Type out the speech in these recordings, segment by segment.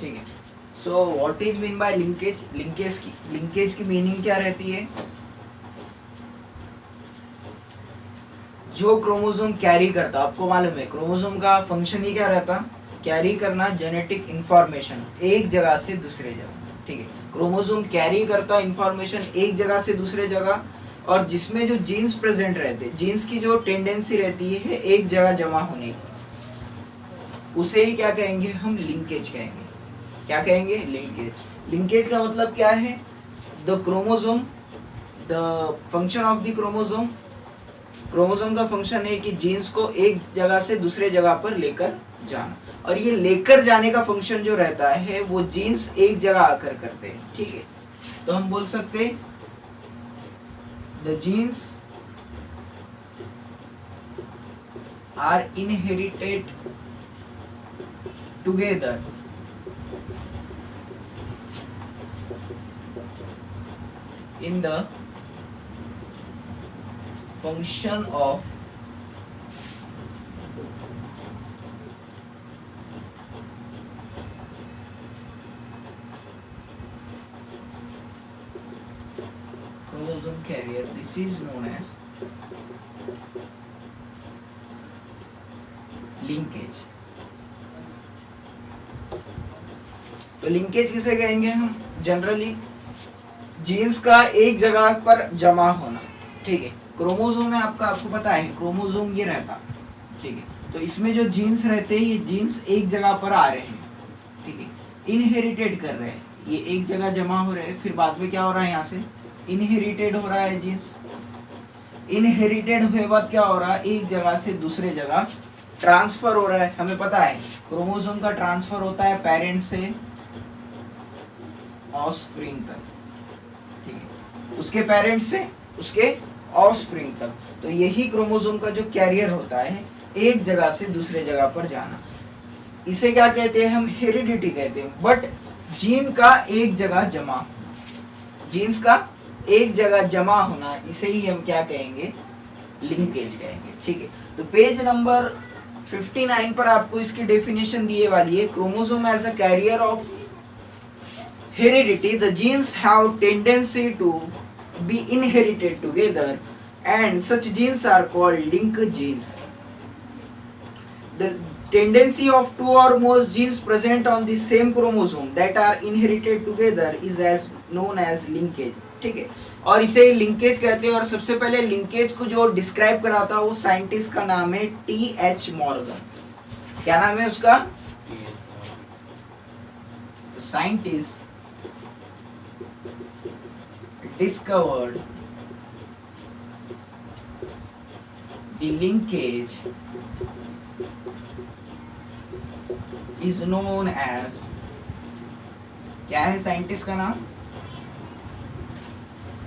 ठीक है। So what is mean bye linkage? Linkage की मीनिंग क्या रहती है? जो क्रोमोसोम कैरी करता, आपको मालूम है क्रोमोसोम का फंक्शन ही क्या रहता? कैरी करना जेनेटिक इंफॉर्मेशन एक जगह से दूसरे जगह। ठीक है, क्रोमोसोम कैरी करता इंफॉर्मेशन एक जगह से दूसरे जगह, और जिसमें जो जीन्स प्रेजेंट रहते, जीन्स की जो टेंडेंसी रहती है एक जगह जमा होने की, उसे ही क्या कहेंगे हम? लिंकेज कहेंगे। क्या कहेंगे? लिंकेज। लिंकेज का मतलब क्या है? The chromosome, the function of the chromosome. Chromosome का फंक्शन है कि जीन्स को एक जगह से दूसरे जगह पर लेकर जाना, और ये लेकर जाने का फंक्शन जो रहता है वो जीन्स एक जगह आकर करते हैं। ठीक है, तो हम बोल सकते हैं the genes are inherited together in the function of chromosome carrier. This is known as linkage. तो लिंकेज किसे कहेंगे हम? जनरली जीन्स का एक जगह पर जमा होना। ठीक है, क्रोमोसोम है आपको पता है क्रोमोसोम ये रहता। ठीक है, तो इसमें जो जीन्स रहते हैं ये जीन्स एक जगह पर आ रहे हैं। ठीक है, इनहेरिटेड कर रहे हैं, ये एक जगह जमा हो रहे हैं, फिर बाद में क्या हो रहा है? यहाँ से इनहेरिटेड हो रहा है जीन्स। इनहेरिटेड हुए बाद क्या हो रहा है? एक जगह से दूसरे जगह ट्रांसफर हो रहा है। हमें पता है क्रोमोसोम का ट्रांसफर होता है पेरेंट से ऑफस्प्रिंग तक। ठीक है, उसके पेरेंट से उसके ऑफस्प्रिंग तक। तो यही क्रोमोसोम का जो कैरियर होता है एक जगह से दूसरे जगह पर जाना, इसे क्या कहते हैं हम? हेरिडिटी कहते हैं। बट जीन का एक जगह जमा, जीन्स का एक जगह जमा होना, इसे ही हम क्या कहेंगे? लिंकेज कहेंगे। ठीक है, तो पेज नंबर 59 पर आपको इसकी डेफिनेशन दिए वाली है। Chromosome as a carrier of heredity, the genes have tendency to be inherited together and such genes are called linked genes. The tendency of two or more genes present on the same chromosome that are inherited together is as known as linkage. ठीक है, और इसे linkage कहते हैं। और सबसे पहले linkage को जो डिस्क्राइब करा था वो साइंटिस्ट का नाम है T.H. मॉर्गन। क्या नाम है उसका? Scientist discovered the linkage is known as, क्या है साइंटिस्ट का नाम?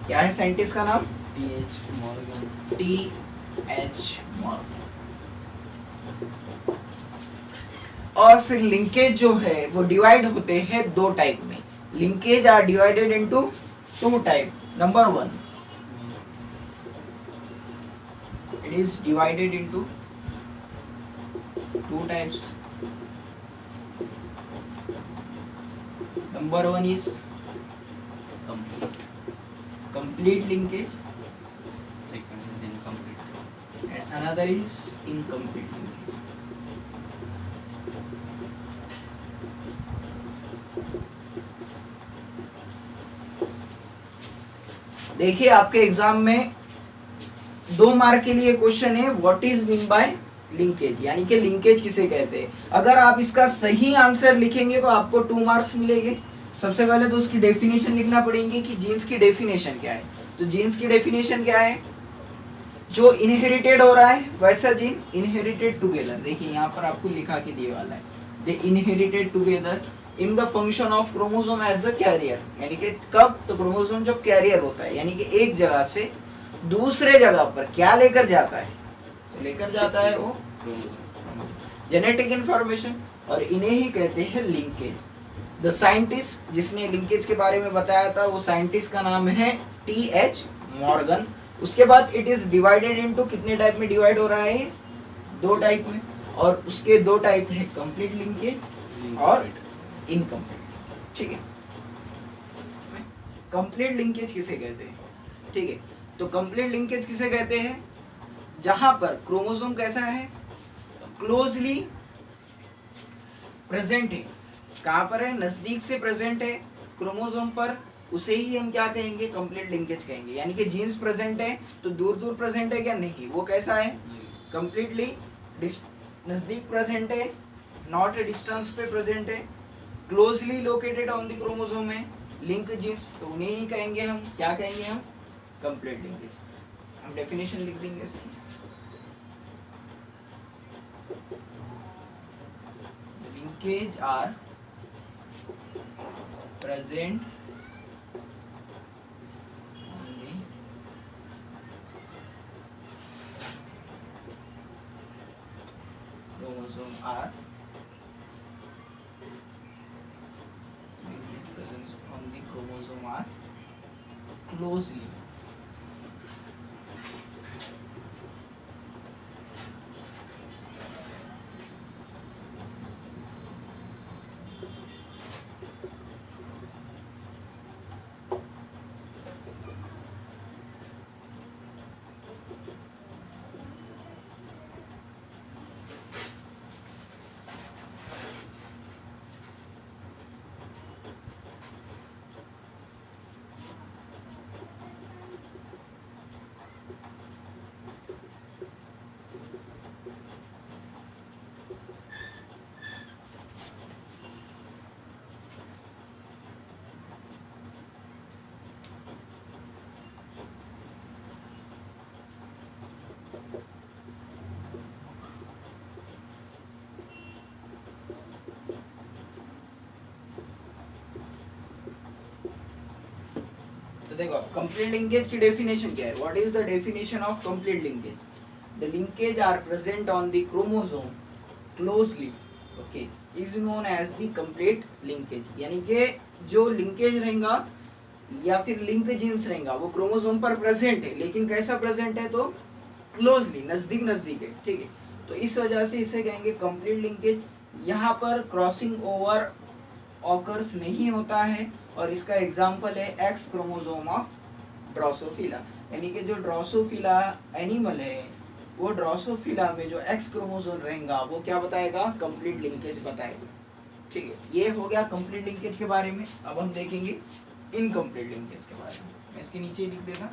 क्या है साइंटिस्ट का नाम? T.H. मॉर्गन। T.H. मॉर्गन। और फिर लिंकेज जो है वो डिवाइड होते हैं दो टाइप में। Linkage are divided into two type. Number 1, it is divided into two types. Number 1 is complete linkage, Second is incomplete. and another is incomplete linkage. देखिए आपके एग्जाम में 2 मार्क के लिए क्वेश्चन है what is mean bye linkage, यानी कि linkage किसे कहते हैं। अगर आप इसका सही आंसर लिखेंगे तो आपको 2 मार्क्स मिलेंगे। सबसे पहले तो उसकी डेफिनेशन लिखना पड़ेगी कि जीन्स की डेफिनेशन क्या है। तो जीन्स की डेफिनेशन क्या है? जो इनहेरिटेड हो रहा है वैसा जीन इनहेरिटेड टुगेदर। देखिए यहाँ पर आपको लिखा के दिए वाला है, they inherited together in the function of chromosome as a carrier. यानी कि कब? तो क्रोमोसोम जब कैरियर होता है, यानी कि एक जगह से दूसरे जगह पर क्या लेकर जाता है? तो लेकर जाता है वो जेनेटिक इंफॉर्मेशन, और इन्हें ही कहते हैं लिंकेज। द साइंटिस्ट जिसने लिंकेज के बारे में बताया था वो साइंटिस्ट का नाम है T.H. मॉर्गन। उसके बाद इट इज डिवाइडेड इनटू कितने टाइप में डिवाइड हो रहा है? 2 टाइप में, और उसके 2 टाइप है, कंप्लीट लिंकेज और इनकम्प्लीट। ठीक है, कंप्लीट लिंकेज किसे कहते हैं? ठीक है, तो कंप्लीट लिंकेज किसे कहते हैं? जहां पर क्रोमोसोम कैसा है, क्लोजली प्रेजेंट है। कहां पर है? नजदीक से प्रेजेंट है क्रोमोसोम पर, उसे ही हम क्या कहेंगे? कंप्लीट लिंकेज कहेंगे। यानी कि जीन्स प्रेजेंट है तो दूर दूर प्रेजेंट है क्या? नहीं, वो कैसा है? कंप्लीटली नजदीक प्रेजेंट है, नॉट ए डिस्टेंस पे प्रेजेंट है, closely located on the chromosome है, लिंक जीन्स, तो उन्हें ही कहेंगे हम, क्या कहेंगे हम? Complete linkage. हम डेफिनेशन लिख देंगे इसकी। Linkage are present chromosome R, linkage presence on the chromosome R closely. तो देखो कंप्लीट लिंकेज की डेफिनेशन क्या है? What is the definition of complete linkage? The linkage are present on the chromosome closely, okay, is known as the complete linkage. यानी कि जो linkage रहेगा या फिर लिंक जीन्स रहेगा वो क्रोमोसोम पर प्रेजेंट है, लेकिन कैसा प्रेजेंट है? तो क्लोजली, नजदीक नजदीक है। ठीक है, तो इस वजह से इसे कहेंगे कंप्लीट लिंकेज। यहाँ पर क्रॉसिंग ओवर ऑकर्स नहीं होता है, और इसका एग्जाम्पल है एक्स क्रोमोसोम ऑफ ड्रोसोफिला। यानी कि जो ड्रोसोफिला एनिमल है, वो ड्रोसोफिला में जो एक्स क्रोमोसोम रहेगा वो क्या बताएगा? कंप्लीट लिंकेज बताएगा। ठीक है, ये हो गया कंप्लीट लिंकेज के बारे में। अब हम देखेंगे इनकम्प्लीट लिंकेज के बारे में। मैं इसके नीचे लिख देता।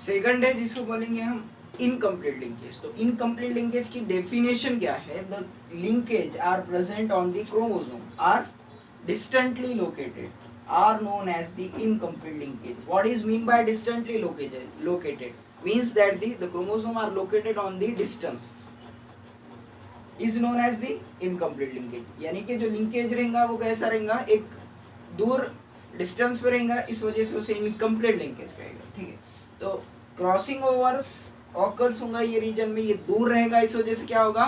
सेकंड है जिसको बोलेंगे हम इनकम्प्लीट लिंकेज। तो इनकम्प्लीट लिंकेज की डेफिनेशन क्या है? The linkage are present on the chromosome are distantly located are known as the incomplete linkage. What is mean by distantly located? Means that the chromosome are located on the distance is known as the incomplete linkage. यानी कि जो linkage रहेगा वो कैसा रहेगा? एक दूर distance पे रहेगा, इस वजह से उसे इनकम्प्लीट लिंकेज कहेगा। ठीक है, तो क्रॉसिंग ओवर्स ऑकर्स होगा ये रीजन में, ये दूर रहेगा, इस वजह से क्या होगा?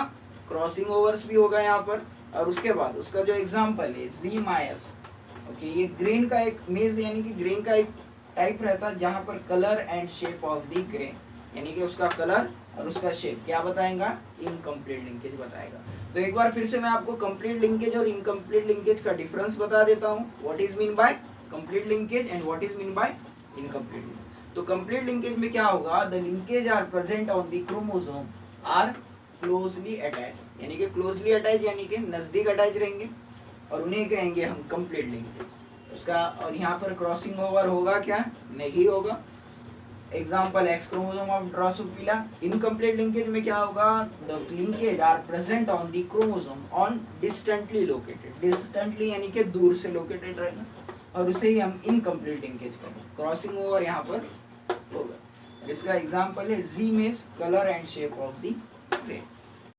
क्रॉसिंग ओवर्स भी होगा यहाँ पर। और उसके बाद उसका जो एग्जाम्पल है जीमायस, ओके, ये ग्रेन का एक मेज यानी कि ग्रेन का एक टाइप रहता है जहां पर colour and shape of the grain यानी कि उसका कलर और उसका शेप क्या बताएगा, इनकम्प्लीट लिंकेज बताएगा। तो एक बार फिर से मैं आपको कंप्लीट लिंकेज और इनकम्प्लीट लिंकेज का डिफरेंस बता देता हूँ। What is mean by complete linkage and what is mean by incomplete linkage. तो कंप्लीट लिंकेज में क्या होगा, the linkage are present on the chromosome are closely attach यानी कि क्लोजली अटैच यानी कि नजदीक अटैच रहेंगे और उन्हें कहेंगे हम कंप्लीट लिंकेज। उसका और यहाँ पर क्रॉसिंग ओवर होगा क्या, नहीं होगा। Example x chromosome of Drosophila. Incomplete linkage में क्या होगा, the linkage are present on the chromosome on distantly located, distantly यानी कि दूर से लोकेटेड रहेगा और उसे ही हम इनकम्प्लीट लिंकेज करेंगे। क्रॉसिंग ओवर यहाँ पर होगा। इसका एग्जाम्पल है जी मेज colour and shape of the grain.